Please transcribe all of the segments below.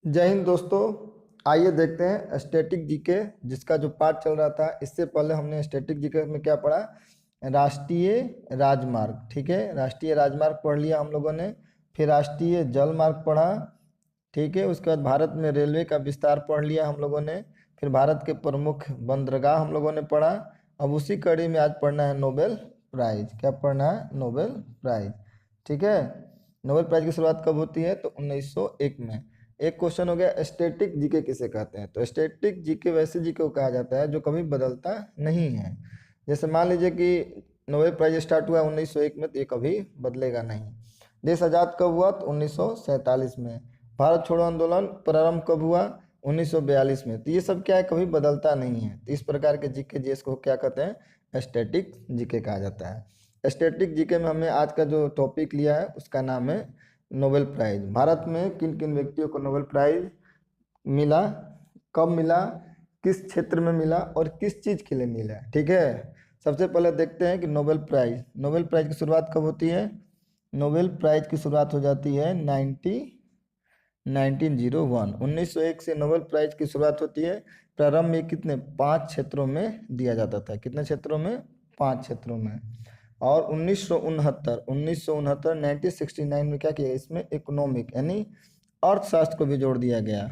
जय हिंद दोस्तों। आइए देखते हैं स्टैटिक जीके जिसका जो पार्ट चल रहा था। इससे पहले हमने स्टैटिक जीके में क्या पढ़ा? राष्ट्रीय राजमार्ग। ठीक है, राष्ट्रीय राजमार्ग पढ़ लिया हम लोगों ने। फिर राष्ट्रीय जल मार्ग पढ़ा। ठीक है, उसके बाद भारत में रेलवे का विस्तार पढ़ लिया हम लोगों ने। फिर भारत के प्रमुख बंदरगाह हम लोगों ने पढ़ा। अब उसी कड़ी में आज पढ़ना है नोबेल प्राइज। क्या पढ़ना है? Nobel prize. ठीक है, नोबेल प्राइज की शुरुआत कब होती है? तो 1901 में। एक क्वेश्चन हो गया, स्टैटिक जीके किसे कहते हैं? तो स्टैटिक जीके वैसे जीके को कहा जाता है जो कभी बदलता नहीं है। जैसे मान लीजिए कि नोबेल प्राइज स्टार्ट हुआ 1901 में, तो ये कभी बदलेगा नहीं। देश आज़ाद कब हुआ? तो 1947 में। भारत छोड़ो आंदोलन प्रारंभ कब हुआ? 1942 में। तो ये सब क्या है, कभी बदलता नहीं है। तो इस प्रकार के जीके जीएस को क्या कहते हैं? स्टैटिक जीके कहा जाता है। स्टैटिक जीके में हमने आज का जो टॉपिक लिया है उसका नाम है नोबेल प्राइज। भारत में किन किन व्यक्तियों को नोबेल प्राइज मिला, कब मिला, किस क्षेत्र में मिला और किस चीज़ के लिए मिला। ठीक है, सबसे पहले देखते हैं कि नोबेल प्राइज की शुरुआत कब होती है। नोबेल प्राइज की शुरुआत हो जाती है 1901। 1901 से नोबेल प्राइज की शुरुआत होती है। प्रारंभ में कितने? 5 क्षेत्रों में दिया जाता था। कितने क्षेत्रों में? 5 क्षेत्रों में। और 1969 1969 में क्या किया? इसमें इकोनॉमिक यानी अर्थशास्त्र को भी जोड़ दिया गया।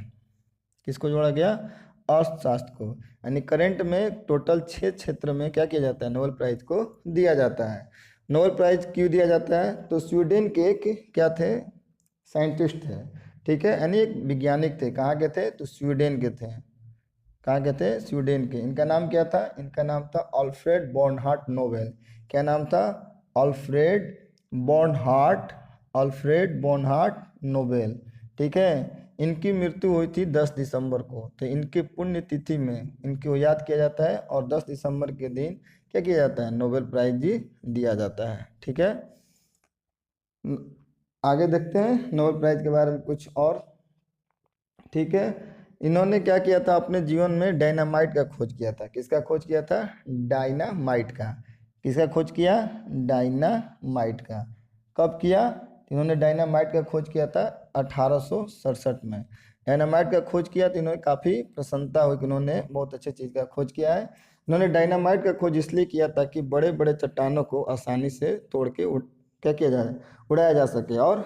किसको जोड़ा गया? अर्थशास्त्र को। यानी करंट में टोटल 6 क्षेत्र में क्या किया जाता है? नोबेल प्राइज को दिया जाता है। नोबेल प्राइज क्यों दिया जाता है? तो स्वीडन के एक क्या थे? साइंटिस्ट थे। ठीक है, यानी एक वैज्ञानिक थे। कहाँ के थे? तो स्वीडन के थे। कहाँ के थे? स्वीडन के। इनका नाम क्या था? इनका नाम था अल्फ्रेड बर्नहार्ट नोबेल। क्या नाम था? Alfred Bernhard. Alfred Bernhard Nobel. ठीक है, इनकी मृत्यु हुई थी 10 दिसंबर को। तो इनकी पुण्यतिथि में इनको याद किया जाता है और 10 दिसंबर के दिन क्या किया जाता है? नोबेल प्राइज जी दिया जाता है। ठीक है, आगे देखते हैं नोबेल प्राइज के बारे में कुछ और। ठीक है, इन्होंने क्या किया था? अपने जीवन में डायनामाइट का खोज किया था। किसका खोज किया था? डायनामाइट का। किसका खोज किया? डायनामाइट का। कब किया? इन्होंने डायनामाइट का खोज किया था 1867 में। डायनामाइट का खोज किया तो इन्होंने काफ़ी प्रसन्नता हुई कि इन्होंने बहुत अच्छे चीज़ का खोज किया है। इन्होंने डायनामाइट का खोज इसलिए किया ताकि बड़े बड़े चट्टानों को आसानी से तोड़ के क्या किया जाए? उड़ाया जा सके और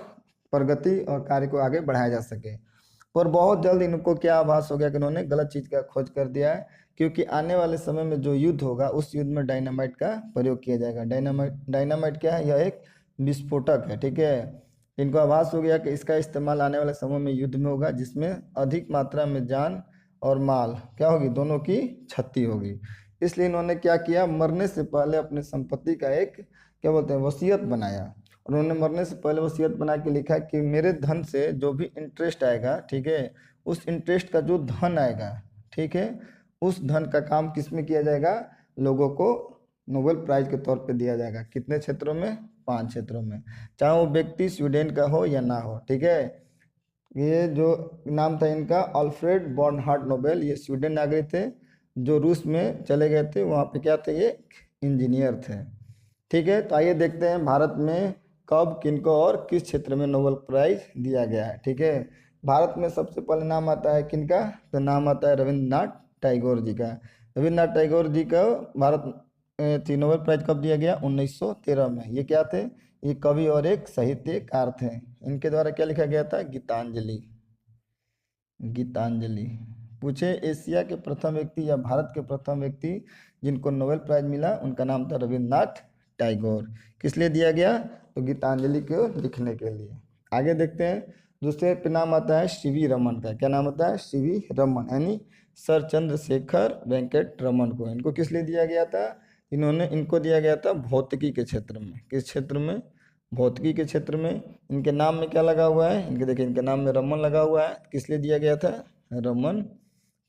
प्रगति और कार्य को आगे बढ़ाया जा सके। पर बहुत जल्द इनको क्या आभास हो गया कि इन्होंने गलत चीज़ का खोज कर दिया है, क्योंकि आने वाले समय में जो युद्ध होगा उस युद्ध में डायनामाइट का प्रयोग किया जाएगा। डायनामाइट क्या है? यह एक विस्फोटक है। ठीक है, इनको आभास हो गया कि इसका इस्तेमाल आने वाले समय में युद्ध में होगा जिसमें अधिक मात्रा में जान और माल क्या होगी? दोनों की क्षति होगी। इसलिए इन्होंने क्या किया? मरने से पहले अपने संपत्ति का एक क्या बोलते हैं? वसीयत बनाया। उन्होंने मरने से पहले वसीयत बना के लिखा कि मेरे धन से जो भी इंटरेस्ट आएगा, ठीक है, उस इंटरेस्ट का जो धन आएगा, ठीक है, उस धन का काम किस में किया जाएगा? लोगों को नोबेल प्राइज के तौर पे दिया जाएगा। कितने क्षेत्रों में? 5 क्षेत्रों में। चाहे वो व्यक्ति स्वीडन का हो या ना हो। ठीक है, ये जो नाम था इनका अल्फ्रेड बर्नहार्ट नोबेल। ये स्वीडन नागरिक थे जो रूस में चले गए थे। वहाँ पे क्या थे? ये इंजीनियर थे। ठीक है, तो आइए देखते हैं भारत में कब, किनको और किस क्षेत्र में नोबेल प्राइज दिया गया है। ठीक है, भारत में सबसे पहले नाम आता है किनका? तो नाम आता है रविंद्रनाथ टैगोर जी का। रविंद्रनाथ टैगोर जी को भारत नोबेल प्राइज कब दिया गया? 1913 में। ये क्या थे? ये कवि और एक साहित्यकार थे। इनके द्वारा क्या लिखा गया था? गीतांजलि। गीतांजलि। पूछे एशिया के प्रथम व्यक्ति या भारत के प्रथम व्यक्ति जिनको नोबेल प्राइज मिला, उनका नाम था रविंद्रनाथ टैगोर। किस लिए दिया गया? तो गीतांजलि को लिखने के लिए। आगे देखते हैं, दूसरे पे नाम आता है सीवी रमन का। क्या नाम आता है? सीवी रमन, यानी सर चंद्रशेखर वेंकट रमन को। इनको किस लिए दिया गया था? इनको दिया गया था भौतिकी के क्षेत्र में। किस क्षेत्र में? भौतिकी के क्षेत्र में। इनके नाम में क्या लगा हुआ है? इनके देखिए, इनके नाम में रमन लगा हुआ है। किस लिए दिया गया था? रमन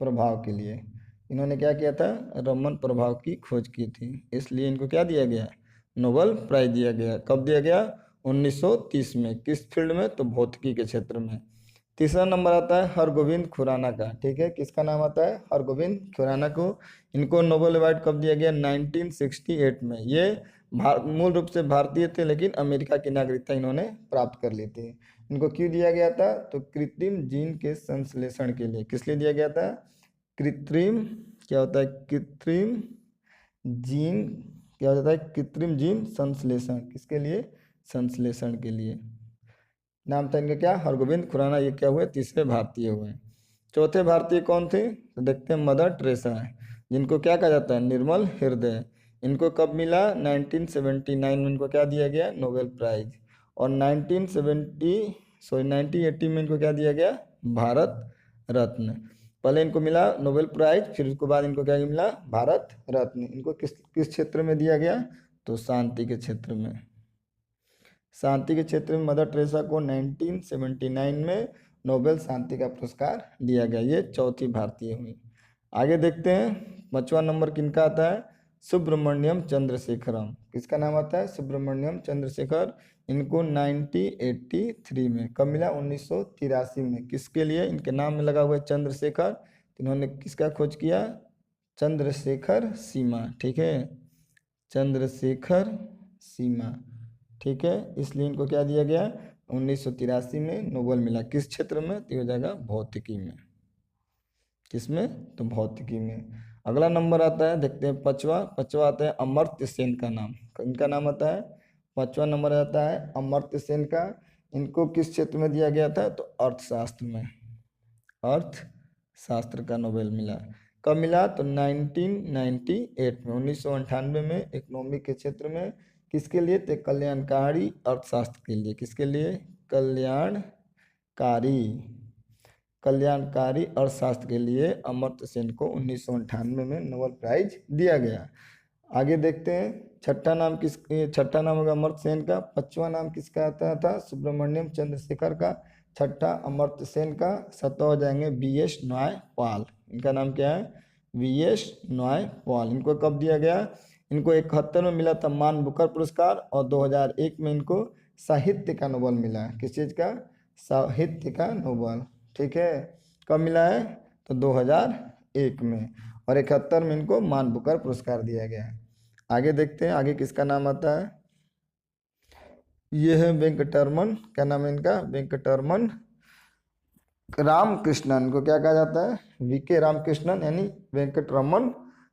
प्रभाव के लिए। इन्होंने क्या किया था? रमन प्रभाव की खोज की थी, इसलिए इनको क्या दिया गया? नोबेल प्राइज दिया गया। कब दिया गया? 1930 में। किस फील्ड में? तो भौतिकी के क्षेत्र में। तीसरा नंबर आता है हरगोविंद खुराना का। ठीक है, किसका नाम आता है? हरगोविंद खुराना को। इनको नोबेल अवार्ड कब दिया गया? 1968 में। ये मूल रूप से भारतीय थे, लेकिन अमेरिका की नागरिकता इन्होंने प्राप्त कर ली थी। इनको क्यों दिया गया था? तो कृत्रिम जीन के संश्लेषण के लिए। किस लिए दिया गया था? कृत्रिम, क्या होता है कृत्रिम जीन, क्या होता है कृत्रिम जीन संश्लेषण, किसके लिए? संश्लेषण के लिए। नाम था इनका क्या? हरगोविंद खुराना। ये क्या हुए? तीसरे भारतीय हुए। चौथे भारतीय कौन थे? तो देखते हैं मदर टेरेसा, जिनको क्या कहा जाता है? निर्मल हृदय। इनको कब मिला? 1979 में इनको क्या दिया गया? Nobel prize. और 1980 में इनको क्या दिया गया? भारत रत्न। पहले इनको मिला नोबेल प्राइज, फिर उसके बाद इनको क्या मिला? भारत रत्न। इनको किस किस क्षेत्र में दिया गया? तो शांति के क्षेत्र में। शांति के क्षेत्र में मदर टेरेसा को 1979 में नोबेल शांति का पुरस्कार दिया गया। ये चौथी भारतीय हुई। आगे देखते हैं 5वां नंबर किनका आता है? सुब्रमण्यम चंद्रशेखरम। किसका नाम आता है? सुब्रमण्यम चंद्रशेखर। इनको 1983 में, कब मिला? 1983 में। किसके लिए? इनके नाम में लगा हुआ है चंद्रशेखर। इन्होंने किसका खोज किया? चंद्रशेखर सीमा। ठीक है, चंद्रशेखर सीमा। ठीक है, इसलिए इनको क्या दिया गया? 1983 में नोबेल मिला। किस क्षेत्र में? तो हो जाएगा भौतिकी में। किसमें? तो भौतिकी में। अगला नंबर आता है, देखते हैं पांचवा आता है अमर्त्य सेन का नाम। इनका नाम आता है, 5वां नंबर आता है अमर्त्य सेन का। इनको किस क्षेत्र में दिया गया था? तो अर्थशास्त्र में। अर्थशास्त्र का नोबेल मिला। कब मिला? तो 1998 में, 1998 में इकोनॉमिक के क्षेत्र में। किसके लिए? तो कल्याणकारी अर्थशास्त्र के लिए। किसके लिए? कल्याणकारी अर्थशास्त्र के लिए अमर्त्य सेन को 1998 में नोबेल प्राइज दिया गया। आगे देखते हैं छठा नाम होगा अमर्त्य सेन का। 5वां नाम किसका आता था? सुब्रमण्यम चंद्रशेखर का। छठा अमर्त्य सेन का। 7वां हो जाएंगे वीएस नायपॉल। इनका नाम क्या है? वीएस नायपॉल। इनको कब दिया गया? इनको 71 में मिला था मान बुकर पुरस्कार, और 2001 में इनको साहित्य का नोबेल मिला। किस चीज़ का? साहित्य का नोबेल। ठीक है, कब मिला है? तो 2001 में। और 71 में इनको मान बुकर पुरस्कार दिया गया है। आगे देखते हैं आगे किसका नाम आता है। ये है वेंकटरमन। क्या नाम है इनका? वेंकटरमन रामकृष्णन। इनको क्या कहा जाता है? वीके रामकृष्णन, यानी वेंकटरमन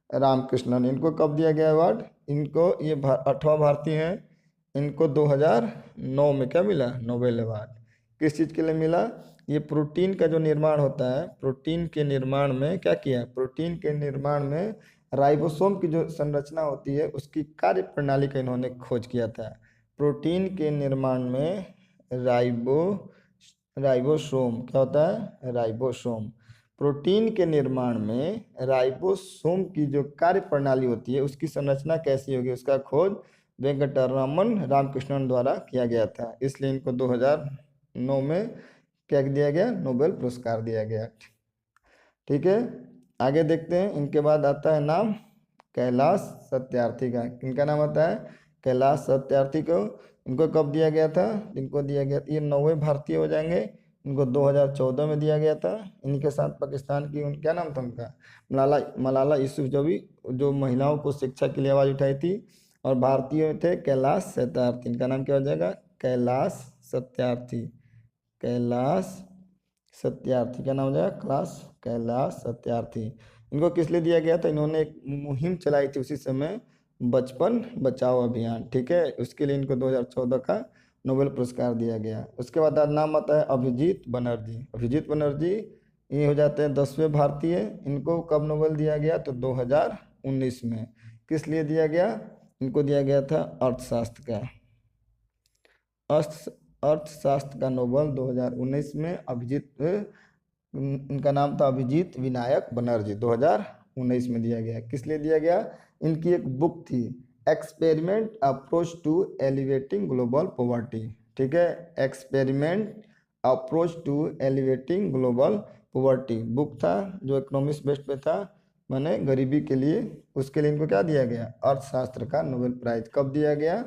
रामकृष्णन। इनको कब दिया गया अवार्ड? इनको ये 8वां भारतीय हैं। इनको 2009 में क्या मिला? Nobel award. किस चीज़ के लिए मिला? ये प्रोटीन का जो निर्माण होता है, प्रोटीन के निर्माण में क्या किया? प्रोटीन के निर्माण में राइबोसोम की जो संरचना होती है, उसकी कार्य प्रणाली का इन्होंने खोज किया था। प्रोटीन के निर्माण में राइबोसोम क्या होता है? राइबोसोम। प्रोटीन के निर्माण में राइबोसोम की जो कार्य प्रणाली होती है, उसकी संरचना कैसी होगी, उसका खोज वेंकटरमन रामकृष्णन द्वारा किया गया था। इसलिए इनको 2009 में क्या दिया गया? नोबेल पुरस्कार दिया गया। ठीक है, आगे देखते हैं। इनके बाद आता है नाम कैलाश सत्यार्थी का। इनका नाम आता है कैलाश सत्यार्थी को। इनको कब दिया गया था? इनको दिया गया, ये 9वें भारतीय हो जाएंगे। इनको 2014 में दिया गया था। इनके साथ पाकिस्तान की क्या नाम था उनका? मलाला यूसुफजई, जो महिलाओं को शिक्षा के लिए आवाज़ उठाई थी। और भारतीय थे कैलाश सत्यार्थी। इनका नाम क्या हो जाएगा? कैलाश सत्यार्थी। कैलाश सत्यार्थी का नाम हो जाएगा कैलाश सत्यार्थी। इनको किस लिए दिया गया था? इन्होंने एक मुहिम चलाई थी उसी समय, बचपन बचाओ अभियान। ठीक है, उसके लिए इनको 2014 का नोबेल पुरस्कार दिया गया। उसके बाद नाम आता है अभिजीत बनर्जी। अभिजीत बनर्जी ये हो जाते हैं 10वें भारतीय। इनको कब नोबेल दिया गया? तो 2019 में। किस लिए दिया गया? इनको दिया गया था अर्थशास्त्र का। अर्थशास्त्र का नोबेल 2019 में इनका नाम था अभिजीत विनायक बनर्जी। 2019 में दिया गया। किस लिए दिया गया? इनकी एक बुक थी, experiment approach to elevating global poverty. ठीक है, experiment approach to elevating global poverty book था, जो इकोनॉमिक्स बेस्ड पे था, माने गरीबी के लिए। उसके लिए इनको क्या दिया गया? अर्थशास्त्र का नोबेल प्राइज। कब दिया गया?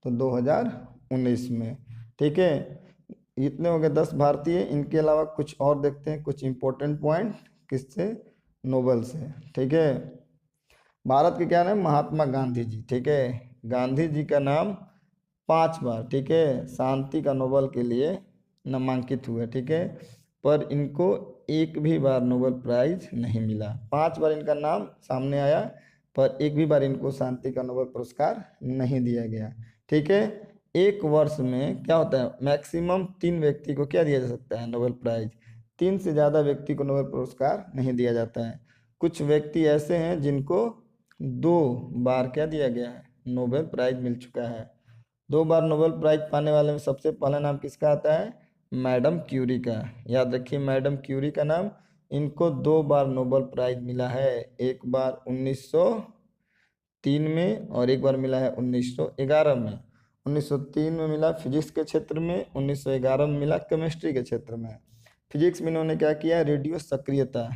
तो 2019 में। ठीक है, इतने हो गए 10 भारतीय। इनके अलावा कुछ और देखते हैं, कुछ इंपॉर्टेंट पॉइंट किससे? नोबेल से। ठीक है, भारत के क्या नाम? महात्मा गांधी जी। ठीक है, गांधी जी का नाम 5 बार, ठीक है, शांति का नोबेल के लिए नामांकित हुए, ठीक है, पर इनको एक भी बार नोबेल प्राइज नहीं मिला। 5 बार इनका नाम सामने आया, पर एक भी बार इनको शांति का नोबेल पुरस्कार नहीं दिया गया, ठीक है। एक वर्ष में क्या होता है, मैक्सिमम 3 व्यक्ति को क्या दिया जा सकता है, नोबेल प्राइज। 3 से ज़्यादा व्यक्ति को नोबेल पुरस्कार नहीं दिया जाता है। कुछ व्यक्ति ऐसे हैं जिनको 2 बार क्या दिया गया है, नोबेल प्राइज मिल चुका है। 2 बार नोबेल प्राइज पाने वाले में सबसे पहला नाम किसका आता है, मैडम क्यूरी का। याद रखिए मैडम क्यूरी का नाम। इनको 2 बार नोबेल प्राइज मिला है, एक बार 1903 में और एक बार मिला है 1911 में। 1903 में मिला फिजिक्स के क्षेत्र में, 1911 में मिला केमिस्ट्री के क्षेत्र में। फिजिक्स में इन्होंने क्या किया, रेडियो सक्रियता,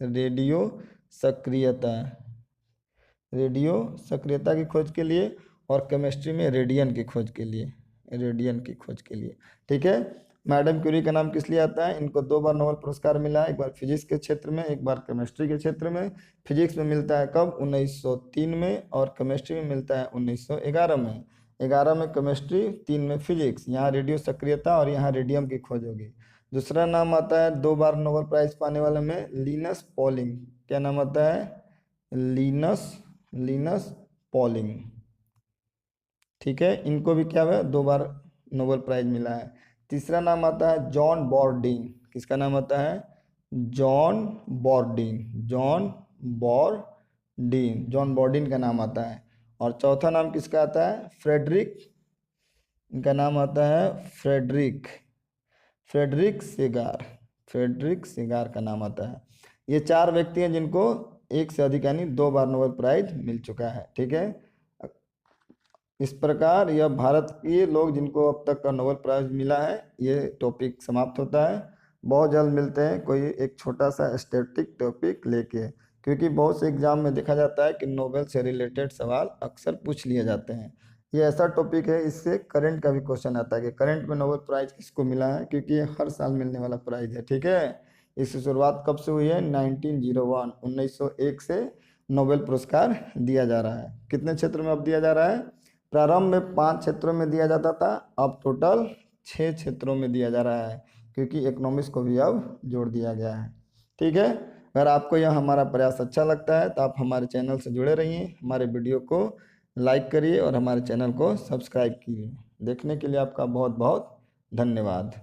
रेडियो सक्रियता, रेडियो सक्रियता की खोज के लिए, और केमिस्ट्री में रेडियन की खोज के लिए, रेडियन की खोज के लिए, ठीक है। मैडम क्यूरी का नाम किस लिए आता है, इनको 2 बार नोबेल पुरस्कार मिला है, एक बार फिजिक्स के क्षेत्र में, एक बार केमिस्ट्री के क्षेत्र में। फिजिक्स में मिलता है कब, 1903 में, और केमिस्ट्री में मिलता है 1911 में। 11 में केमिस्ट्री, 3 में फिजिक्स। यहाँ रेडियो सक्रियता और यहाँ रेडियम की खोज होगी। दूसरा नाम आता है 2 बार नोबेल प्राइज पाने वाले में, लिनस पॉलिंग। क्या नाम आता है, लिनस पॉलिंग, ठीक है। इनको भी क्या हुआ, 2 बार नोबेल प्राइज मिला है। तीसरा नाम आता है जॉन बॉर्डीन। किसका नाम आता है, जॉन बॉर्डीन, जॉन बॉर्डीन का नाम आता है। और चौथा नाम किसका आता है, फ्रेडरिक, इनका नाम आता है फ्रेडरिक सेगार का नाम आता है। ये 4 व्यक्ति हैं जिनको एक से अधिक यानी 2 बार नोबेल प्राइज मिल चुका है, ठीक है। इस प्रकार यह भारत के लोग जिनको अब तक का नोबेल प्राइज मिला है, ये टॉपिक समाप्त होता है। बहुत जल्द मिलते हैं कोई एक छोटा सा स्टैटिक टॉपिक लेके, क्योंकि बहुत से एग्जाम में देखा जाता है कि नोबेल से रिलेटेड सवाल अक्सर पूछ लिए जाते हैं। ये ऐसा टॉपिक है, इससे करंट का भी क्वेश्चन आता है कि करंट में नोबेल प्राइज किसको मिला है, क्योंकि ये हर साल मिलने वाला प्राइज है, ठीक है। इसकी शुरुआत कब से हुई है, 1901 से नोबेल पुरस्कार दिया जा रहा है। कितने क्षेत्र में अब दिया जा रहा है, प्रारंभ में 5 क्षेत्रों में दिया जाता था, अब टोटल 6 क्षेत्रों में दिया जा रहा है, क्योंकि इकोनॉमिक्स को भी अब जोड़ दिया गया है, ठीक है। अगर आपको यह हमारा प्रयास अच्छा लगता है तो आप हमारे चैनल से जुड़े रहिए, हमारे वीडियो को लाइक करिए और हमारे चैनल को सब्सक्राइब कीजिए। देखने के लिए आपका बहुत बहुत धन्यवाद।